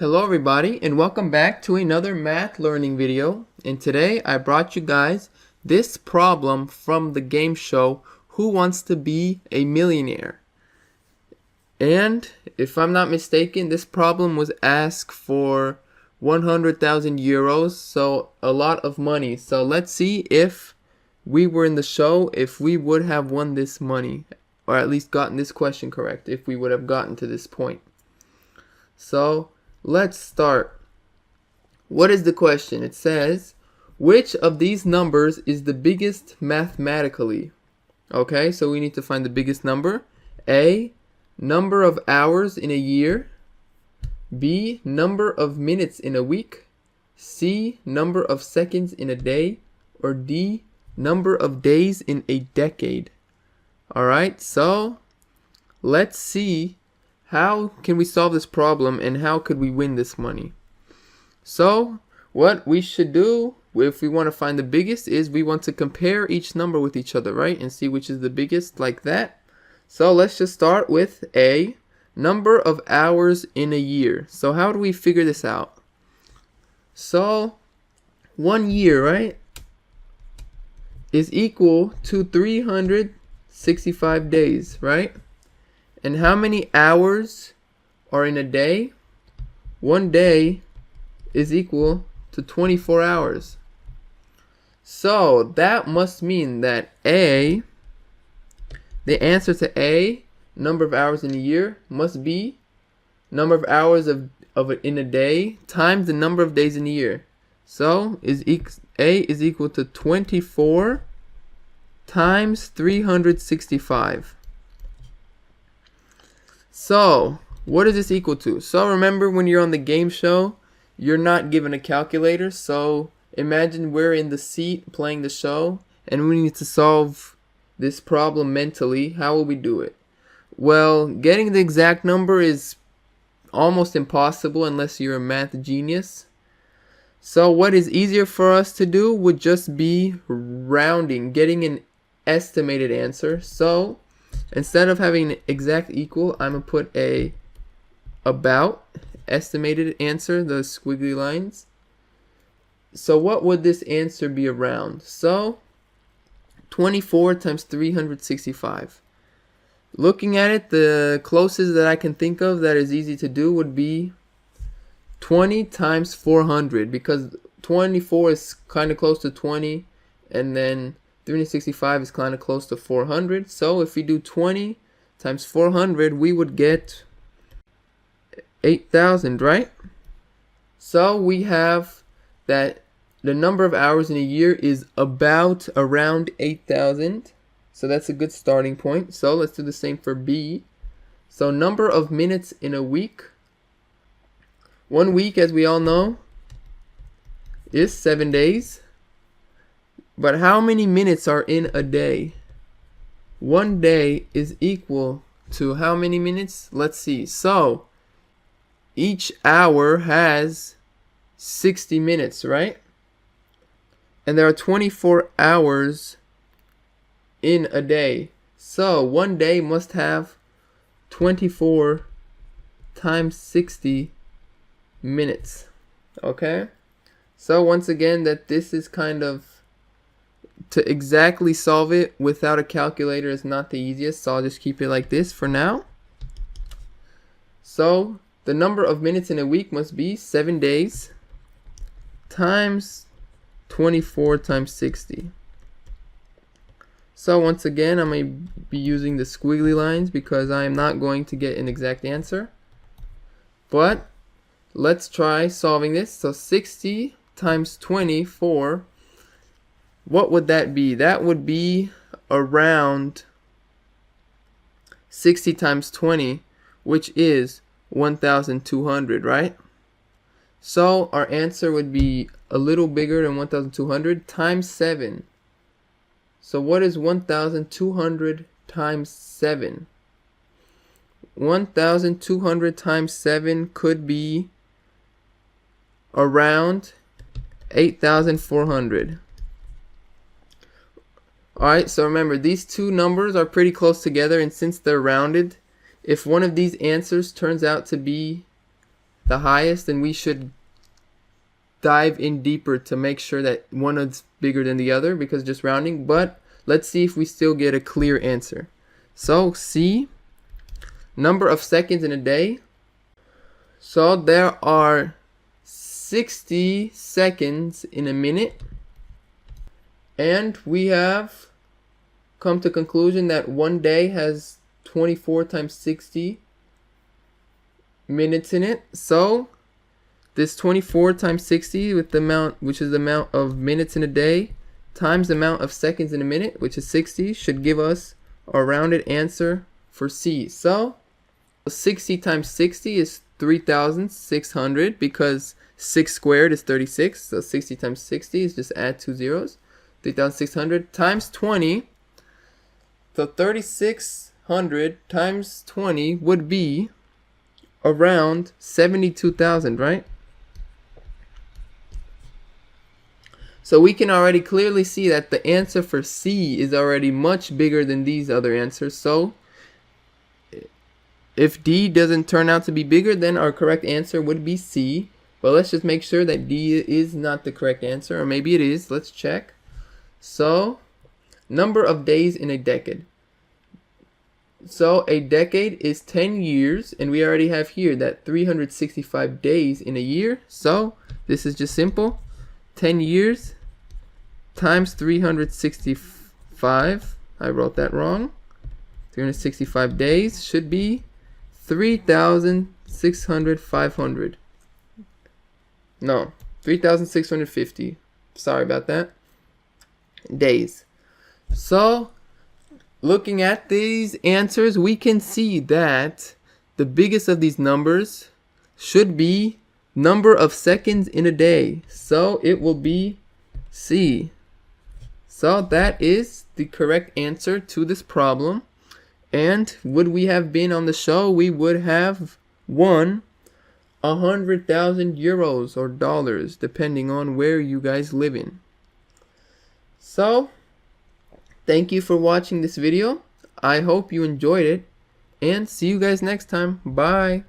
Hello everybody and welcome back to another math learning video, and today I brought you guys this problem from the game show Who Wants to Be a Millionaire. And if I'm not mistaken, this problem was asked for 100,000 euros, so a lot of money. So let's see if we were in the show, if we would have won this money, or at least gotten this question correct, if we would have gotten to this point. So let's start. What is the question? It says, which of these numbers is the biggest mathematically? Okay, so we need to find the biggest number. A, number of hours in a year. B, number of minutes in a week. C, number of seconds in a day. Or D, number of days in a decade. Alright, so let's see how can we solve this problem and how could we win this money. So what we should do if we want to find the biggest is we want to compare each number with each other, right? And see which is the biggest, like that. So let's just start with A, number of hours in a year. So how do we figure this out? So 1 year, right, is equal to 365 days, right? And how many hours are in a day? 1 day is equal to 24 hours. So that must mean that A, the answer to A, number of hours in a year, must be number of hours in a day times the number of days in a year. So A is equal to 24 times 365. So what is this equal to? So remember, when you're on the game show, you're not given a calculator. So imagine we're in the seat playing the show and we need to solve this problem mentally. How will we do it? Well, getting the exact number is almost impossible unless you're a math genius. So what is easier for us to do would just be rounding, getting an estimated answer. So instead of having an exact equal, I'm going to put a about estimated answer, those squiggly lines. So what would this answer be around? So 24 times 365. Looking at it, the closest that I can think of that is easy to do would be 20 times 400, because 24 is kind of close to 20, and then 365 is kind of close to 400. So if we do 20 times 400, we would get 8,000, right? So we have that the number of hours in a year is around 8,000. So that's a good starting point. So let's do the same for B. So number of minutes in a week. 1 week, as we all know, is 7 days. But how many minutes are in a day? 1 day is equal to how many minutes? Let's see. So each hour has 60 minutes, right? And there are 24 hours in a day. So 1 day must have 24 times 60 minutes. Okay? So once again, that this is kind of, to exactly solve it without a calculator is not the easiest, so I'll just keep it like this for now. So the number of minutes in a week must be 7 days times 24 times 60. So once again, I'm going to be using the squiggly lines because I am not going to get an exact answer. But let's try solving this. So 60 times 24, what would that be? That would be around 60 times 20, which is 1,200, right? So our answer would be a little bigger than 1,200 times 7. So what is 1,200 times 7? 1,200 times 7 could be around 8,400. Alright, so remember, these two numbers are pretty close together, and since they're rounded, if one of these answers turns out to be the highest, then we should dive in deeper to make sure that one is bigger than the other, because just rounding. But let's see if we still get a clear answer. So C, number of seconds in a day. So there are 60 seconds in a minute, and we have come to conclusion that one day has 24 times 60 minutes in it. So this 24 times 60 with the amount, which is the amount of minutes in a day, times the amount of seconds in a minute, which is 60, should give us a rounded answer for C. So 60 times 60 is 3,600, because 6 squared is 36. So 60 times 60 is just add 2 zeros. 3,600 times 20. So 3,600 times 20 would be around 72,000, right? So we can already clearly see that the answer for C is already much bigger than these other answers. So if D doesn't turn out to be bigger, then our correct answer would be C. But let's just make sure that D is not the correct answer, or maybe it is. Let's check. So number of days in a decade. So a decade is 10 years, and we already have here that 365 days in a year. So this is just simple. 10 years times 365. I wrote that wrong. 365 days should be 3,600. No, 3,650. Sorry about that. Days. So looking at these answers, we can see that the biggest of these numbers should be number of seconds in a day. So it will be C. So that is the correct answer to this problem. And would we have been on the show, we would have won 100,000 euros or dollars, depending on where you guys live in. So thank you for watching this video. I hope you enjoyed it, and see you guys next time. Bye.